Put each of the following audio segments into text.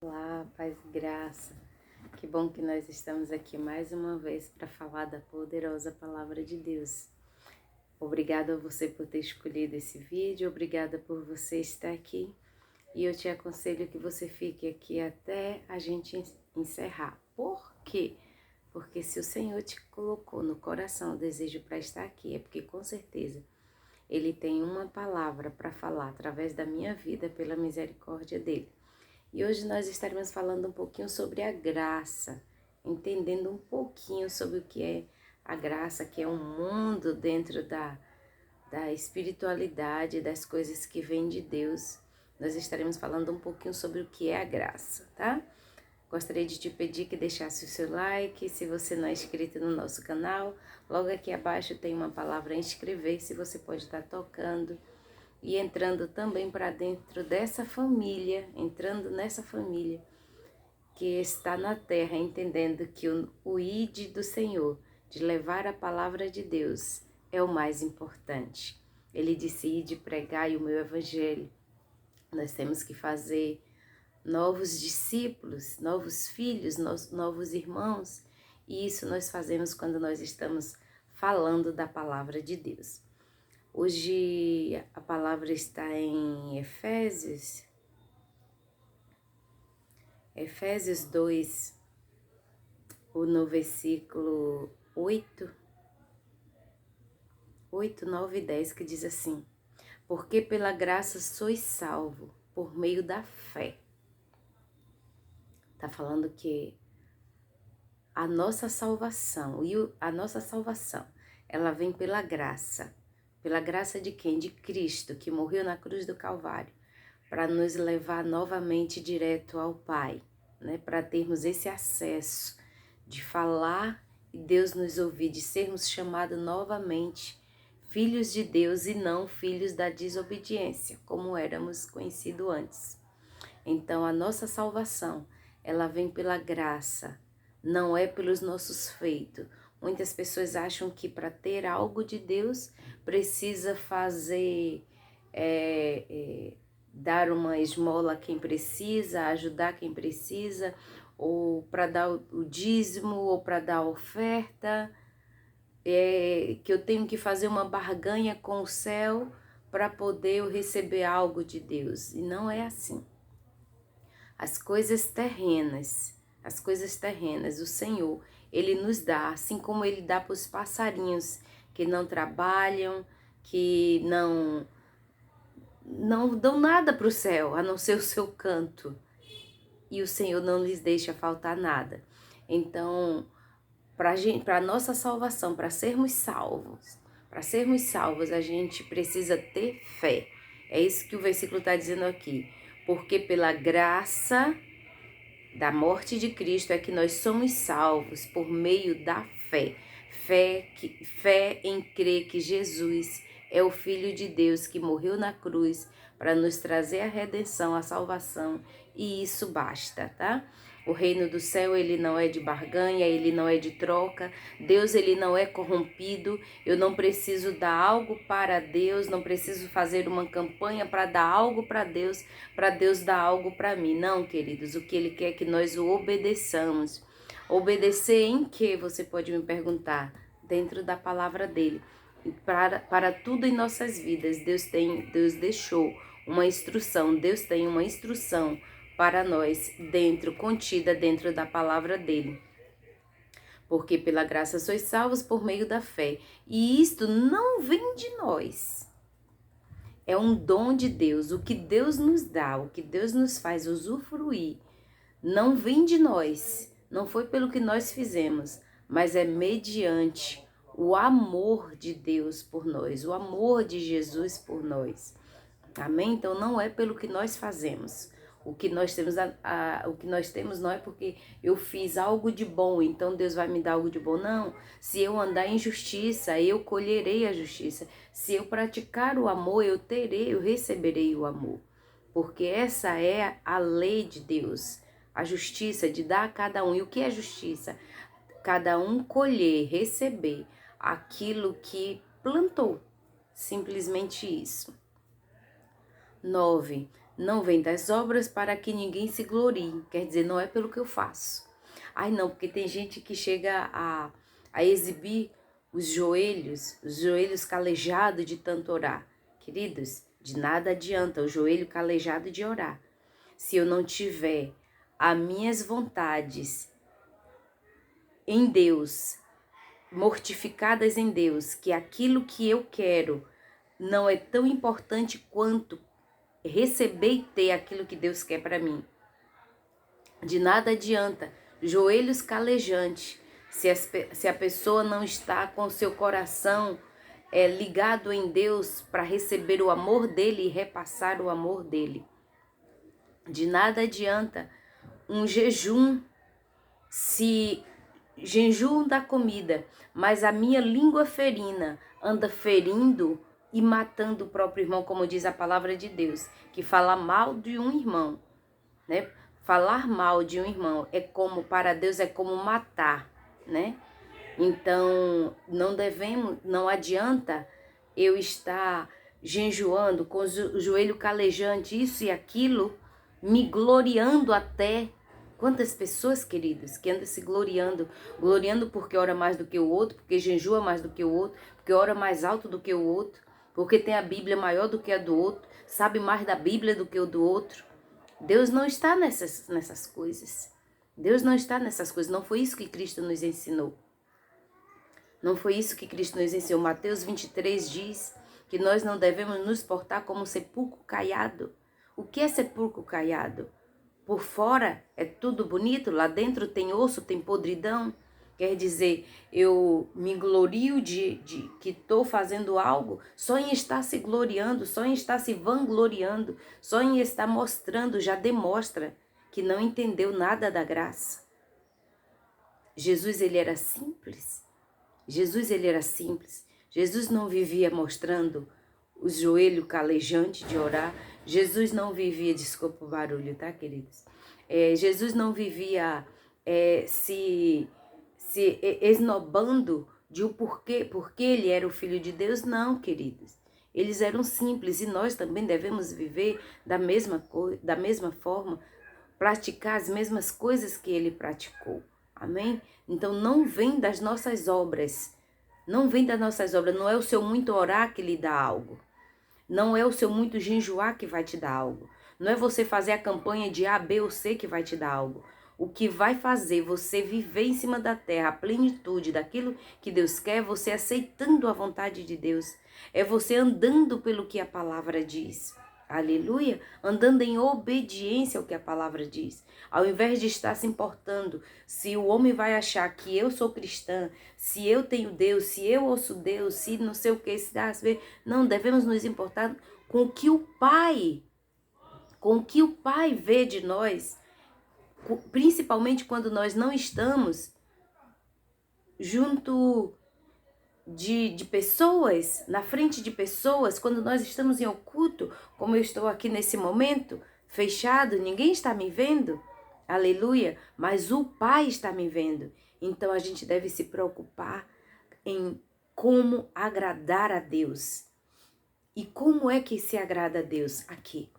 Olá, paz e graça. Que bom que nós estamos aqui mais uma vez para falar da poderosa palavra de Deus. Obrigada a você por ter escolhido esse vídeo, obrigada por você estar aqui. E eu te aconselho que você fique aqui até a gente encerrar. Por quê? Porque se o Senhor te colocou no coração o desejo para estar aqui, é porque com certeza Ele tem uma palavra para falar através da minha vida pela misericórdia dEle. E hoje nós estaremos falando um pouquinho sobre a graça, entendendo um pouquinho sobre o que é a graça, que é um mundo dentro da espiritualidade, das coisas que vêm de Deus. Nós estaremos falando um pouquinho sobre o que é a graça, tá? Gostaria de te pedir que deixasse o seu like, se você não é inscrito no nosso canal, logo aqui abaixo tem uma palavra inscrever-se, você pode estar tocando e entrando também para dentro dessa família, entrando nessa família que está na terra, entendendo que o ID do Senhor, de levar a palavra de Deus, é o mais importante. Ele disse: ide pregar o meu evangelho. Nós temos que fazer novos discípulos, novos filhos, novos irmãos, e isso nós fazemos quando nós estamos falando da palavra de Deus. Hoje a palavra está em Efésios 2, no versículo 8, 9 e 10, que diz assim: porque pela graça sois salvo, por meio da fé. Está falando que a nossa salvação, ela vem pela graça. Pela graça de quem? De Cristo, que morreu na cruz do Calvário, para nos levar novamente direto ao Pai, né? Para termos esse acesso de falar e Deus nos ouvir, de sermos chamados novamente filhos de Deus e não filhos da desobediência, como éramos conhecidos antes. Então, a nossa salvação, ela vem pela graça, não é pelos nossos feitos. Muitas pessoas acham que para ter algo de Deus precisa fazer, dar uma esmola a quem precisa, ajudar quem precisa, ou para dar o dízimo, ou para dar a oferta, que eu tenho que fazer uma barganha com o céu para poder eu receber algo de Deus. E não é assim. As coisas terrenas, o Senhor, Ele nos dá, assim como Ele dá para os passarinhos que não trabalham, que não dão nada para o céu, a não ser o seu canto. E o Senhor não lhes deixa faltar nada. Então, para a nossa salvação, para sermos salvos, a gente precisa ter fé. É isso que o versículo está dizendo aqui. Porque pela graça da morte de Cristo é que nós somos salvos por meio da fé. Fé em crer que Jesus é o Filho de Deus que morreu na cruz para nos trazer a redenção, a salvação, e isso basta, tá? O reino do céu, ele não é de barganha, ele não é de troca. Deus, ele não é corrompido. Eu não preciso dar algo para Deus, não preciso fazer uma campanha para dar algo para Deus dar algo para mim. Não, queridos, o que ele quer é que nós o obedeçamos. Obedecer em que, você pode me perguntar? Dentro da palavra dele. Para tudo em nossas vidas, Deus deixou uma instrução, Deus tem uma instrução para nós, contida dentro da palavra dele. Porque pela graça sois salvos por meio da fé. E isto não vem de nós. É um dom de Deus. O que Deus nos dá, o que Deus nos faz usufruir, não vem de nós. Não foi pelo que nós fizemos, mas é mediante o amor de Deus por nós, o amor de Jesus por nós. Amém? Então não é pelo que nós fazemos. O que nós temos não é porque eu fiz algo de bom, então Deus vai me dar algo de bom. Não. Se eu andar em justiça, eu colherei a justiça. Se eu praticar o amor, eu receberei o amor. Porque essa é a lei de Deus. A justiça de dar a cada um. E o que é justiça? Cada um colher, receber aquilo que plantou. Simplesmente isso. 9. não vem das obras para que ninguém se glorie. Quer dizer, não é pelo que eu faço. Ai não, porque tem gente que chega a exibir os joelhos calejados de tanto orar. Queridos, de nada adianta o joelho calejado de orar. Se eu não tiver as minhas vontades em Deus, mortificadas em Deus, que aquilo que eu quero não é tão importante quanto receber e ter aquilo que Deus quer para mim. De nada adianta joelhos calejantes se a pessoa não está com o seu coração ligado em Deus para receber o amor dele e repassar o amor dele. De nada adianta um jejum, se jejum da comida, mas a minha língua ferina anda ferindo e matando o próprio irmão, como diz a palavra de Deus, que fala mal de um irmão, né? Falar mal de um irmão é como, para Deus, é como matar, né? Então, não adianta eu estar jejuando com o joelho calejante, isso e aquilo, me gloriando até. Quantas pessoas, queridos, que andam se gloriando porque ora mais do que o outro, porque jejua mais do que o outro, porque ora mais alto do que o outro, porque tem a Bíblia maior do que a do outro, sabe mais da Bíblia do que o do outro. Deus não está nessas coisas. Deus não está nessas coisas. Não foi isso que Cristo nos ensinou. Não foi isso que Cristo nos ensinou. Mateus 23 diz que nós não devemos nos portar como sepulcro caiado. O que é sepulcro caiado? Por fora é tudo bonito, lá dentro tem osso, tem podridão. Quer dizer, eu me glorio de que estou fazendo algo só em estar se gloriando, só em estar se vangloriando, só em estar mostrando, já demonstra que não entendeu nada da graça. Jesus, ele era simples. Jesus, ele era simples. Jesus não vivia mostrando os joelhos calejantes de orar. Jesus não vivia, desculpa o barulho, tá, queridos? Jesus não vivia se esnobando de o porquê, porque ele era o Filho de Deus. Não, queridos. Eles eram simples e nós também devemos viver da mesma forma, praticar as mesmas coisas que ele praticou. Amém? Então não vem das nossas obras. Não vem das nossas obras. Não é o seu muito orar que lhe dá algo. Não é o seu muito jejuar que vai te dar algo. Não é você fazer a campanha de A, B ou C que vai te dar algo. O que vai fazer você viver em cima da terra a plenitude daquilo que Deus quer, é você aceitando a vontade de Deus. É você andando pelo que a palavra diz. Aleluia, andando em obediência ao que a palavra diz. Ao invés de estar se importando se o homem vai achar que eu sou cristã, se eu tenho Deus, se eu ouço Deus, se não sei o que, se dá a ver. Não, devemos nos importar com o que o Pai vê de nós, principalmente quando nós não estamos junto de pessoas, na frente de pessoas, quando nós estamos em oculto, como eu estou aqui nesse momento, fechado, ninguém está me vendo, aleluia, mas o Pai está me vendo. Então a gente deve se preocupar em como agradar a Deus. E como é que se agrada a Deus? Aqui,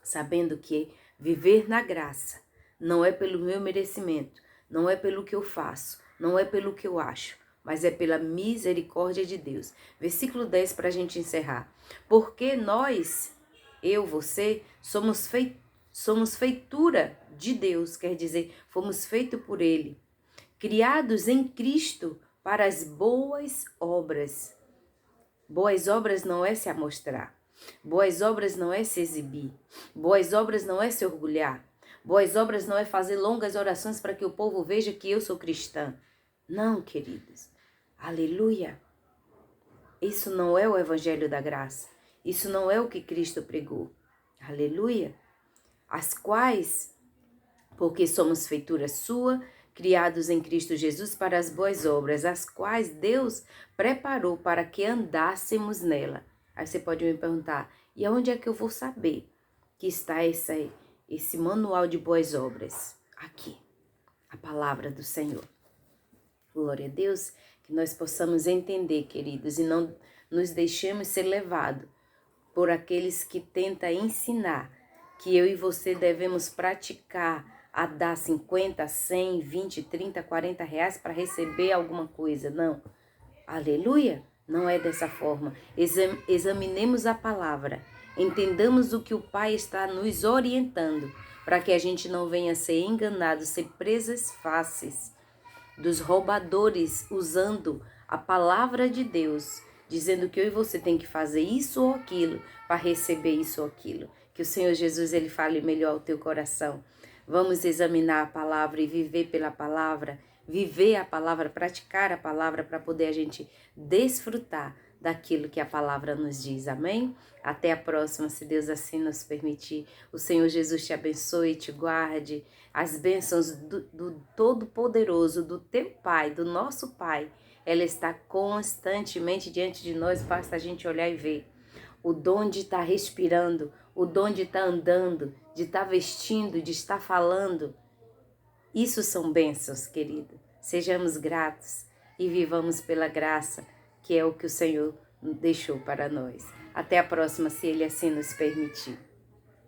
sabendo que viver na graça não é pelo meu merecimento, não é pelo que eu faço, não é pelo que eu acho, mas é pela misericórdia de Deus. Versículo 10 para a gente encerrar. Porque nós, eu, você, somos feitura de Deus, quer dizer, fomos feitos por Ele, criados em Cristo para as boas obras. Boas obras não é se amostrar. Boas obras não é se exibir. Boas obras não é se orgulhar. Boas obras não é fazer longas orações para que o povo veja que eu sou cristã. Não, queridos. Aleluia. Isso não é o evangelho da graça. Isso não é o que Cristo pregou. Aleluia. As quais, porque somos feitura sua, criados em Cristo Jesus para as boas obras, as quais Deus preparou para que andássemos nela. Aí você pode me perguntar, e aonde é que eu vou saber que está esse manual de boas obras? Aqui, a palavra do Senhor. Glória a Deus, que nós possamos entender, queridos, e não nos deixemos ser levados por aqueles que tentam ensinar que eu e você devemos praticar a dar 50, 100, 20, 30, 40 reais para receber alguma coisa. Não. Aleluia! Não é dessa forma. Examinemos a palavra. Entendamos o que o Pai está nos orientando, para que a gente não venha ser enganado, ser presas fáceis dos roubadores usando a palavra de Deus, dizendo que eu e você tem que fazer isso ou aquilo para receber isso ou aquilo. Que o Senhor Jesus ele fale melhor ao teu coração. Vamos examinar a palavra e viver pela palavra, viver a palavra, praticar a palavra para poder a gente desfrutar daquilo que a palavra nos diz. Amém? Até a próxima, se Deus assim nos permitir. O Senhor Jesus te abençoe e te guarde. As bênçãos do Todo-Poderoso, do teu Pai, do nosso Pai, ela está constantemente diante de nós, basta a gente olhar e ver. O dom de estar respirando, o dom de estar andando, de estar vestindo, de estar falando. Isso são bênçãos, querido. Sejamos gratos e vivamos pela graça, que é o que o Senhor deixou para nós. Até a próxima, se Ele assim nos permitir.